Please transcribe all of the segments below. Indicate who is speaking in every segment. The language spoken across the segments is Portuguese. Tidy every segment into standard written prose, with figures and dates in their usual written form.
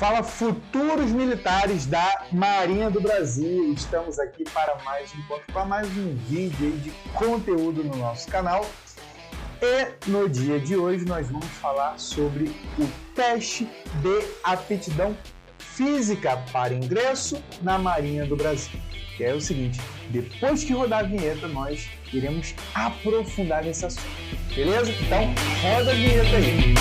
Speaker 1: Fala, futuros militares da Marinha do Brasil! Estamos aqui para mais um vídeo aí de conteúdo no nosso canal. E no dia de hoje nós vamos falar sobre o teste de aptidão física para ingresso na Marinha do Brasil. Que é o seguinte, depois que rodar a vinheta nós iremos aprofundar nesse assunto. Beleza? Então roda a vinheta aí!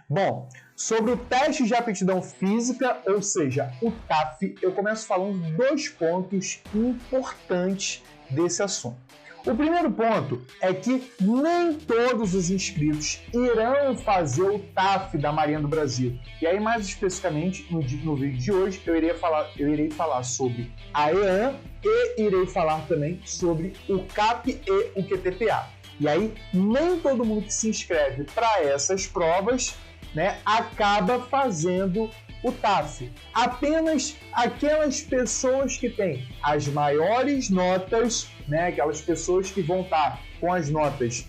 Speaker 1: Bom, sobre o teste de aptidão física, ou seja, o TAF, eu começo falando dois pontos importantes desse assunto. O primeiro ponto é que nem todos os inscritos irão fazer o TAF da Marinha do Brasil. E aí, mais especificamente, no vídeo de hoje, eu irei falar sobre a EAN e irei falar também sobre o CAP e o QTPA. E aí, nem todo mundo que se inscreve para essas provas, acaba fazendo o TAF. Apenas aquelas pessoas que têm as maiores notas, aquelas pessoas que vão estar com as notas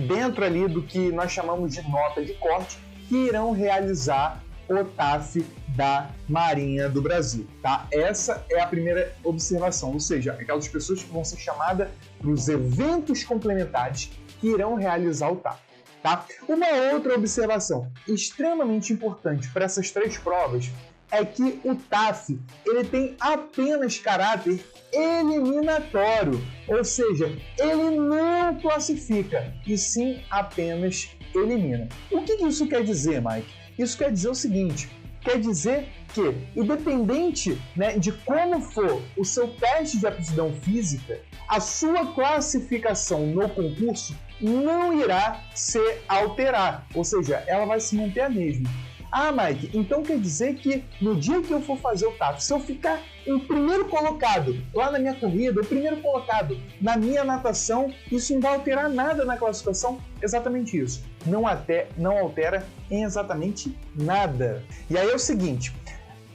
Speaker 1: dentro ali do que nós chamamos de nota de corte, que irão realizar o TAF da Marinha do Brasil, tá? Essa é a primeira observação, ou seja, aquelas pessoas que vão ser chamadas para os eventos complementares que irão realizar o TAF. Tá? Uma outra observação extremamente importante para essas três provas é que o TAF ele tem apenas caráter eliminatório, ou seja, ele não classifica e sim apenas elimina. O que isso quer dizer, Mike? Isso quer dizer o seguinte, quer dizer que, independente de como for o seu teste de aptidão física, a sua classificação no concurso não irá se alterar, ou seja, ela vai se manter a mesma. Ah, Mike, então quer dizer que no dia que eu for fazer o TAF, se eu ficar em primeiro colocado lá na minha corrida, o primeiro colocado na minha natação, isso não vai alterar nada na classificação? Exatamente isso. Não altera em exatamente nada. E aí é o seguinte,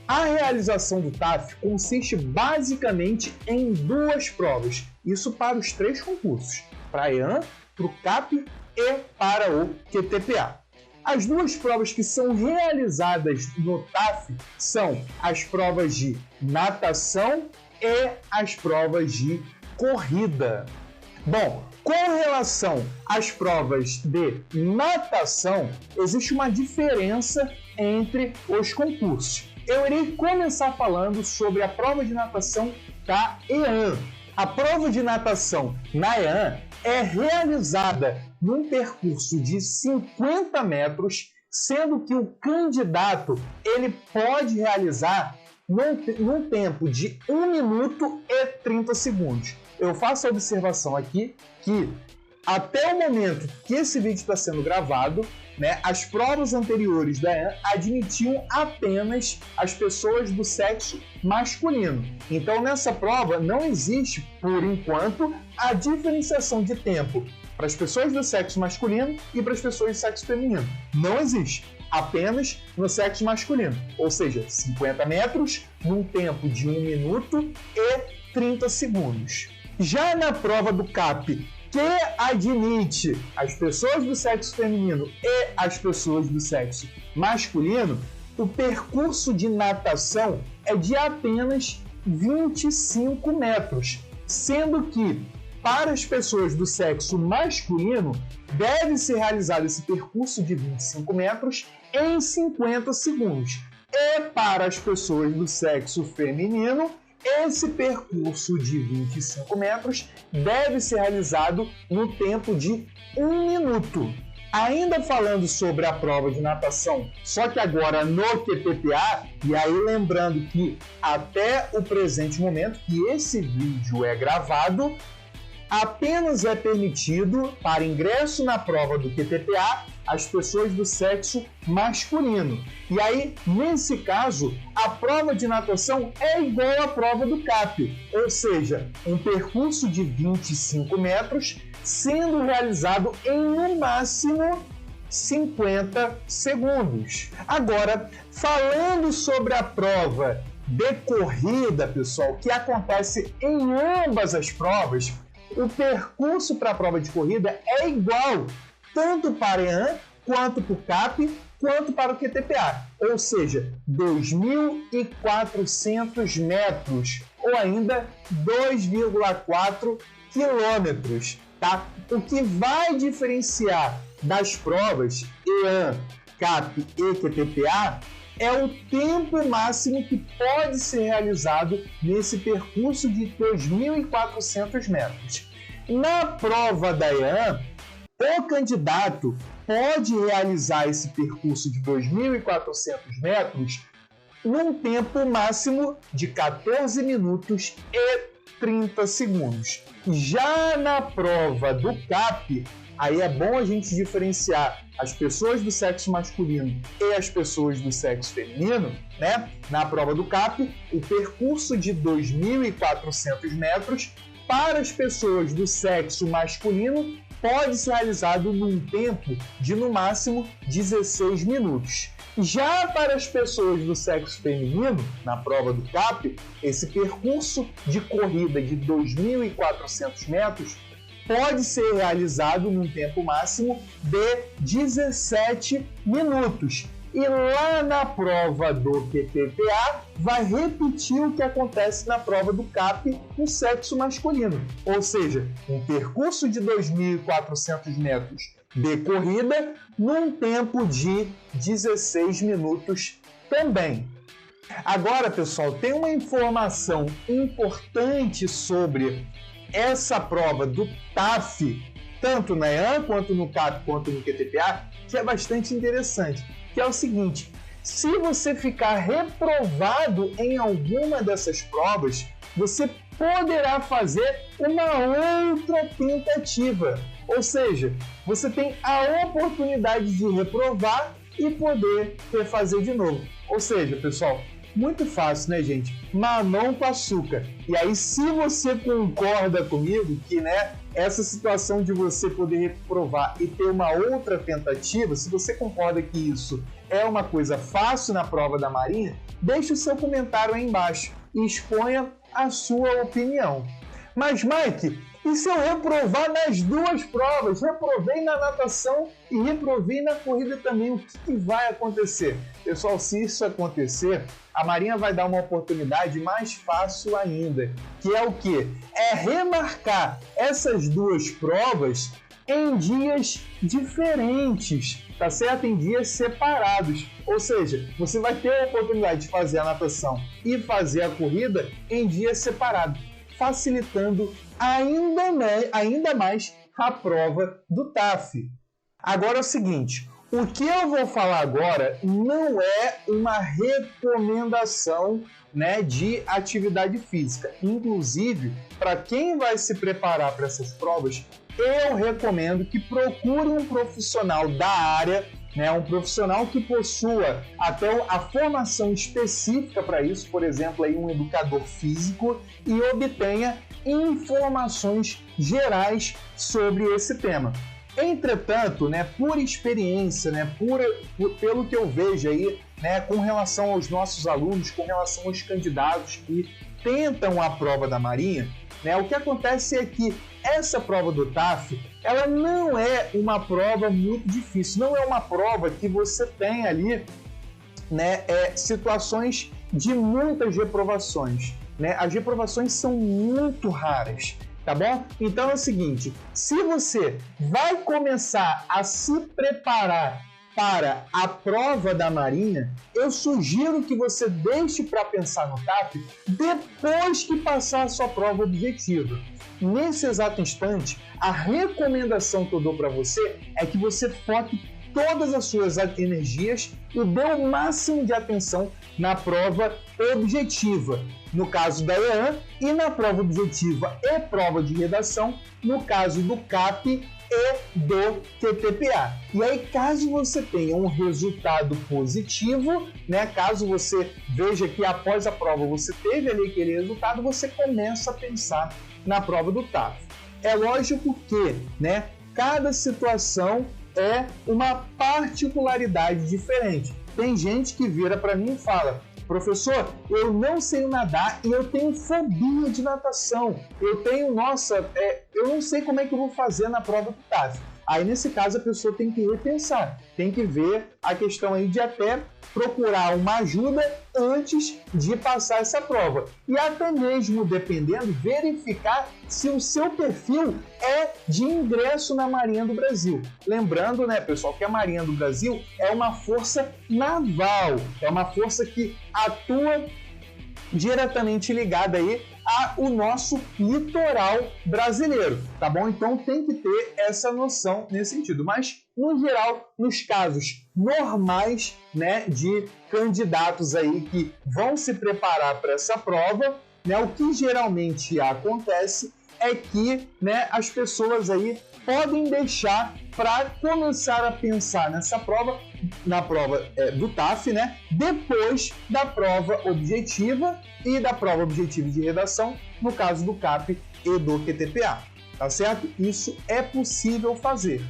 Speaker 1: a realização do TAF consiste basicamente em duas provas. Isso para os três concursos, para a EAN, para o CAP e para o QTPA. As duas provas que são realizadas no TAF são as provas de natação e as provas de corrida. Bom, com relação às provas de natação, existe uma diferença entre os concursos. Eu irei começar falando sobre a prova de natação da EAN. A prova de natação na EAN é realizada num percurso de 50 metros, sendo que o candidato ele pode realizar num tempo de 1 minuto e 30 segundos. Eu faço a observação aqui que até o momento que esse vídeo está sendo gravado, as provas anteriores da EAN admitiam apenas as pessoas do sexo masculino. Então, nessa prova, não existe, por enquanto, a diferenciação de tempo para as pessoas do sexo masculino e para as pessoas do sexo feminino. Não existe. Apenas no sexo masculino. Ou seja, 50 metros num tempo de 1 minuto e 30 segundos. Já na prova do CAP, que admite as pessoas do sexo feminino e as pessoas do sexo masculino, o percurso de natação é de apenas 25 metros, sendo que para as pessoas do sexo masculino deve ser realizado esse percurso de 25 metros em 50 segundos. E para as pessoas do sexo feminino, esse percurso de 25 metros deve ser realizado no tempo de 1 minuto. Ainda falando sobre a prova de natação, só que agora no QTPA, e aí lembrando que até o presente momento que esse vídeo é gravado, apenas é permitido para ingresso na prova do QTPA as pessoas do sexo masculino. E aí, nesse caso, a prova de natação é igual à prova do CAP, ou seja, um percurso de 25 metros sendo realizado em no máximo 50 segundos. Agora, falando sobre a prova de corrida, pessoal, que acontece em ambas as provas, o percurso para a prova de corrida é igual tanto para o EAN, quanto para o CAP, quanto para o QTPA, ou seja, 2.400 metros, ou ainda 2,4 quilômetros. Tá? O que vai diferenciar das provas EAN, CAP e QTPA é o tempo máximo que pode ser realizado nesse percurso de 2.400 metros. Na prova da EAN, o candidato pode realizar esse percurso de 2.400 metros num tempo máximo de 14 minutos e 30 segundos. Já na prova do CAP, aí é bom a gente diferenciar as pessoas do sexo masculino e as pessoas do sexo feminino, né? Na prova do CAP, o percurso de 2.400 metros para as pessoas do sexo masculino pode ser realizado num tempo de, no máximo, 16 minutos. Já para as pessoas do sexo feminino, na prova do CAP, esse percurso de corrida de 2.400 metros pode ser realizado num tempo máximo de 17 minutos. E lá na prova do QTPA, vai repetir o que acontece na prova do CAP no sexo masculino. Ou seja, um percurso de 2.400 metros de corrida num tempo de 16 minutos também. Agora, pessoal, tem uma informação importante sobre essa prova do TAF, tanto na EAN, quanto no CAP, quanto no QTPA, que é bastante interessante, que é o seguinte: se você ficar reprovado em alguma dessas provas, você poderá fazer uma outra tentativa. Ou seja, você tem a oportunidade de reprovar e poder refazer de novo. Ou seja, pessoal, muito fácil, né, gente? Mamão com açúcar. E aí, se você concorda comigo que, né, essa situação de você poder reprovar e ter uma outra tentativa, se você concorda que isso é uma coisa fácil na prova da Marinha, deixe o seu comentário aí embaixo e exponha a sua opinião. Mas, Mike, e se eu reprovar nas duas provas? Reprovei na natação e reprovei na corrida também. O que vai acontecer? Pessoal, se isso acontecer, a Marinha vai dar uma oportunidade mais fácil ainda, que é o quê? É remarcar essas duas provas em dias diferentes, tá certo? Em dias separados. Ou seja, você vai ter a oportunidade de fazer a natação e fazer a corrida em dias separados, facilitando ainda mais a prova do TAF. Agora é o seguinte, o que eu vou falar agora não é uma recomendação, né, de atividade física. Inclusive, para quem vai se preparar para essas provas, eu recomendo que procure um profissional da área, né, um profissional que possua até a formação específica para isso, por exemplo, aí um educador físico, e obtenha informações gerais sobre esse tema. Entretanto, né, por experiência, né, pelo que eu vejo aí, né, com relação aos nossos alunos, com relação aos candidatos que tentam a prova da Marinha, né, o que acontece é que essa prova do TAF, ela não é uma prova muito difícil, não é uma prova que você tem ali, né, situações de muitas reprovações, né? As reprovações são muito raras, tá bom? Então é o seguinte, se você vai começar a se preparar para a prova da Marinha, eu sugiro que você deixe para pensar no TAF depois que passar a sua prova objetiva. Nesse exato instante, a recomendação que eu dou para você é que você foque todas as suas energias e dê o máximo de atenção na prova objetiva, no caso da EAN, e na prova objetiva e prova de redação, no caso do CAP e do QTPA. E aí, caso você tenha um resultado positivo, né, caso você veja que após a prova você teve ali aquele resultado, você começa a pensar na prova do TAF. É lógico que, né, cada situação é uma particularidade diferente. Tem gente que vira para mim e fala: professor, eu não sei nadar e eu tenho fobia de natação. Eu tenho, eu não sei como é que eu vou fazer na prova do TAF. Aí, nesse caso, a pessoa tem que repensar, tem que ver a questão aí de até procurar uma ajuda antes de passar essa prova. E até mesmo, dependendo, verificar se o seu perfil é de ingresso na Marinha do Brasil. Lembrando, né, pessoal, que a Marinha do Brasil é uma força naval, é uma força que atua diretamente ligada aí ao nosso litoral brasileiro, tá bom? Então tem que ter essa noção nesse sentido. Mas, no geral, nos casos normais, né, de candidatos aí que vão se preparar para essa prova, né, o que geralmente acontece é que, né, as pessoas aí podem deixar para começar a pensar nessa prova, na prova do TAF, né, depois da prova objetiva e da prova objetiva de redação, no caso do CAP e do QTPA, tá certo? Isso é possível fazer.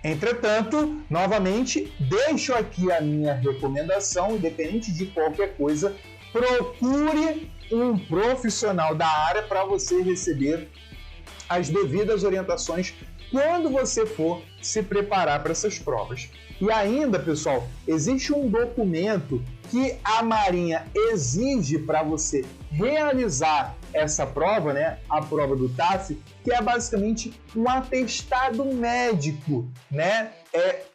Speaker 1: Entretanto, novamente, deixo aqui a minha recomendação, independente de qualquer coisa, procure um profissional da área para você receber as devidas orientações quando você for se preparar para essas provas. E ainda, pessoal, existe um documento que a Marinha exige para você realizar essa prova, né, a prova do TAF, que é basicamente um atestado médico, né,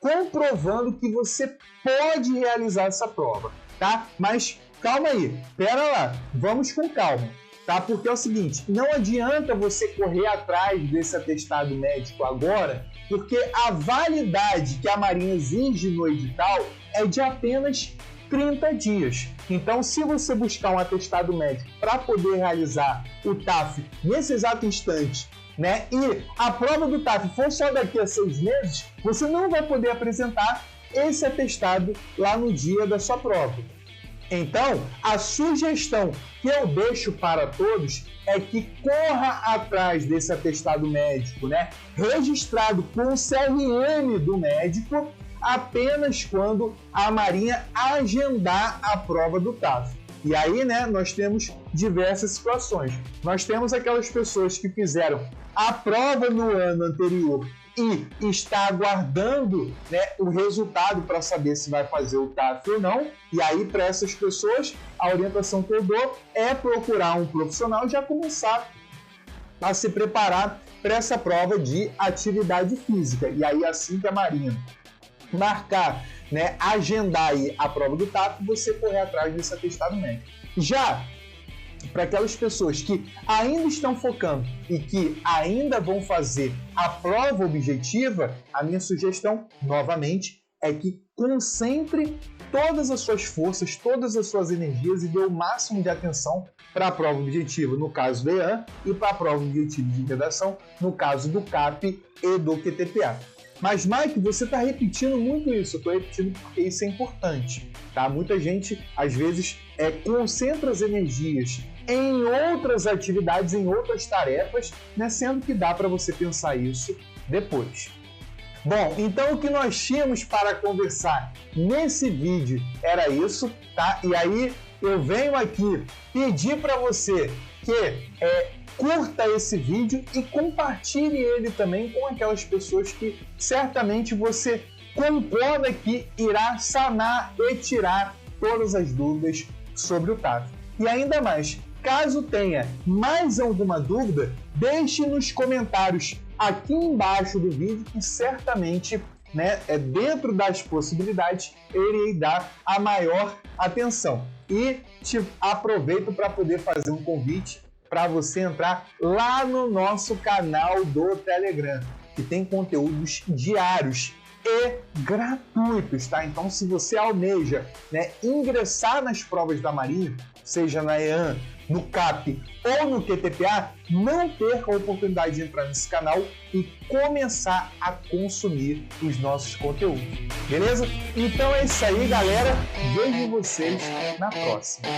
Speaker 1: comprovando que você pode realizar essa prova, tá? Mas calma aí, pera lá, vamos com calma. Tá? Porque é o seguinte, não adianta você correr atrás desse atestado médico agora, porque a validade que a Marinha exige no edital é de apenas 30 dias. Então, se você buscar um atestado médico para poder realizar o TAF nesse exato instante, né, e a prova do TAF for só daqui a 6 meses, você não vai poder apresentar esse atestado lá no dia da sua prova. Então, a sugestão que eu deixo para todos é que corra atrás desse atestado médico, né, registrado com o CRM do médico, apenas quando a Marinha agendar a prova do TAF. E aí, né, nós temos diversas situações. Nós temos aquelas pessoas que fizeram a prova no ano anterior e está aguardando, né, o resultado para saber se vai fazer o TAF ou não. E aí, para essas pessoas, a orientação que eu dou é procurar um profissional e já começar a se preparar para essa prova de atividade física. E aí, assim que a Marinha marcar, né, agendar aí a prova do TAF, você correr atrás desse atestado médico. Já para aquelas pessoas que ainda estão focando e que ainda vão fazer a prova objetiva, a minha sugestão, novamente, é que concentre todas as suas forças, todas as suas energias e dê o máximo de atenção para a prova objetiva, no caso do EAN, e para a prova objetiva de redação, no caso do CAP e do QTPA. Mas, Mike, você está repetindo muito isso. Eu estou repetindo porque isso é importante, tá? Muita gente, às vezes, concentra as energias em outras atividades, em outras tarefas, né? Sendo que dá para você pensar isso depois. Bom, então o que nós tínhamos para conversar nesse vídeo era isso, tá? E aí eu venho aqui pedir para você que curta esse vídeo e compartilhe ele também com aquelas pessoas que certamente você concorda que irá sanar e tirar todas as dúvidas sobre o TAF. E ainda mais, caso tenha mais alguma dúvida, deixe nos comentários aqui embaixo do vídeo que certamente, né, dentro das possibilidades, eu irei dar a maior atenção. E te aproveito para poder fazer um convite para você entrar lá no nosso canal do Telegram, que tem conteúdos diários e gratuitos, tá? Então, se você almeja, né, ingressar nas provas da Marinha, seja na EAN, no CAP ou no QTPA, não perca a oportunidade de entrar nesse canal e começar a consumir os nossos conteúdos, beleza? Então é isso aí, galera. Vejo vocês na próxima.